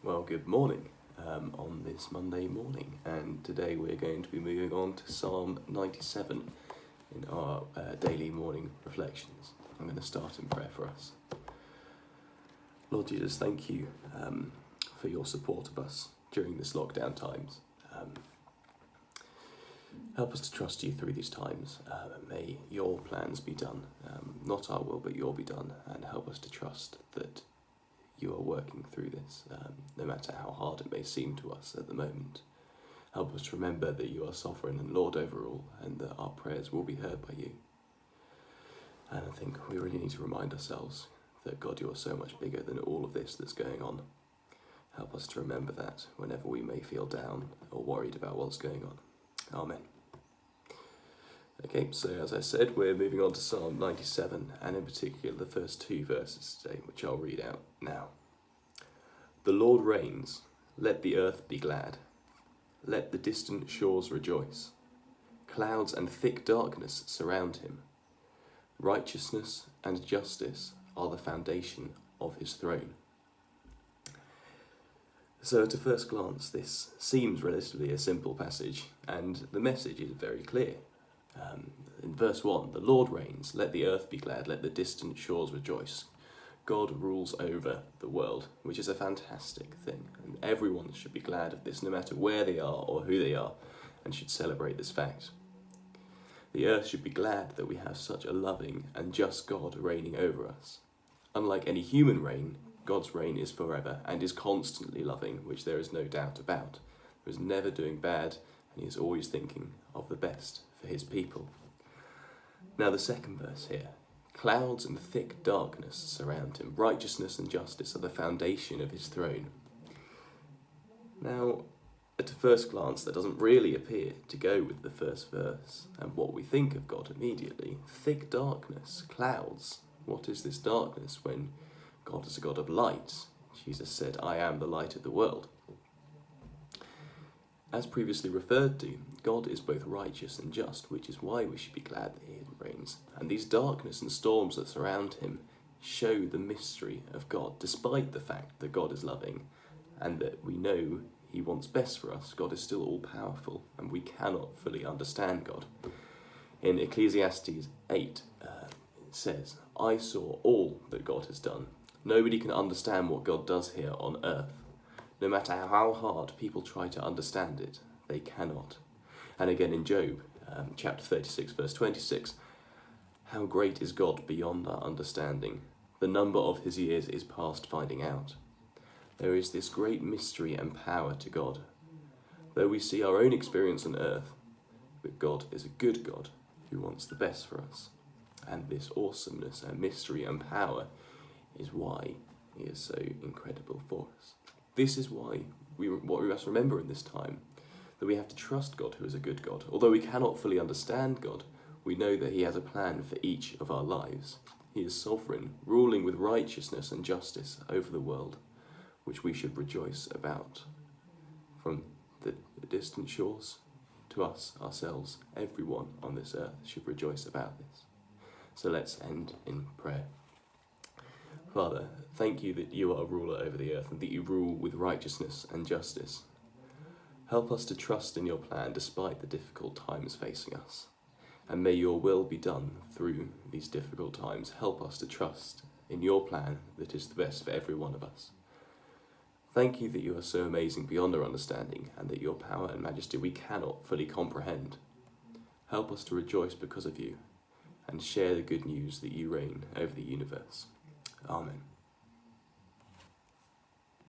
Well, good morning on this Monday morning, and today we're going to be moving on to Psalm 97 in our daily morning reflections. I'm going to start in prayer for us. Lord Jesus, thank you for your support of us during this lockdown times. Help us to trust you through these times. May your plans be done, not our will, but your be done, and help us to trust that you are working through this, no matter how hard it may seem to us at the moment. Help us to remember that you are sovereign and Lord over all, and that our prayers will be heard by you. And I think we really need to remind ourselves that, God, you are so much bigger than all of this that's going on. Help us to remember that whenever we may feel down or worried about what's going on. Amen. Okay, so as I said, we're moving on to Psalm 97, and in particular the first two verses today, which I'll read out now. The Lord reigns, let the earth be glad. Let the distant shores rejoice. Clouds and thick darkness surround him. Righteousness and justice are the foundation of his throne. So at a first glance, this seems relatively a simple passage, and the message is very clear. In verse 1, the Lord reigns, let the earth be glad, let the distant shores rejoice. God rules over the world, which is a fantastic thing, and everyone should be glad of this, no matter where they are or who they are, and should celebrate this fact. The earth should be glad that we have such a loving and just God reigning over us. Unlike any human reign, God's reign is forever and is constantly loving, which there is no doubt about. He is never doing bad, and he is always thinking of the best for his people. Now the second verse here. Clouds and thick darkness surround him. Righteousness and justice are the foundation of his throne. Now, at a first glance, that doesn't really appear to go with the first verse and what we think of God immediately. Thick darkness, clouds. What is this darkness when God is a God of light? Jesus said, I am the light of the world. As previously referred to, God is both righteous and just, which is why we should be glad that he reigns. And these darkness and storms that surround him show the mystery of God, despite the fact that God is loving and that we know he wants best for us. God is still all-powerful, and we cannot fully understand God. In Ecclesiastes 8, it says, I saw all that God has done. Nobody can understand what God does here on earth. No matter how hard people try to understand it, they cannot. And again in Job, chapter 36, verse 26, how great is God beyond our understanding. The number of his years is past finding out. There is this great mystery and power to God. Though we see our own experience on earth, but God is a good God who wants the best for us. And this awesomeness and mystery and power is why he is so incredible for us. This is why what we must remember in this time, that we have to trust God, who is a good God. Although we cannot fully understand God, we know that he has a plan for each of our lives. He is sovereign, ruling with righteousness and justice over the world, which we should rejoice about. From the distant shores to us, ourselves, everyone on this earth should rejoice about this. So let's end in prayer. Father, thank you that you are a ruler over the earth and that you rule with righteousness and justice. Help us to trust in your plan despite the difficult times facing us. And may your will be done through these difficult times. Help us to trust in your plan that is the best for every one of us. Thank you that you are so amazing beyond our understanding, and that your power and majesty we cannot fully comprehend. Help us to rejoice because of you and share the good news that you reign over the universe. Amen.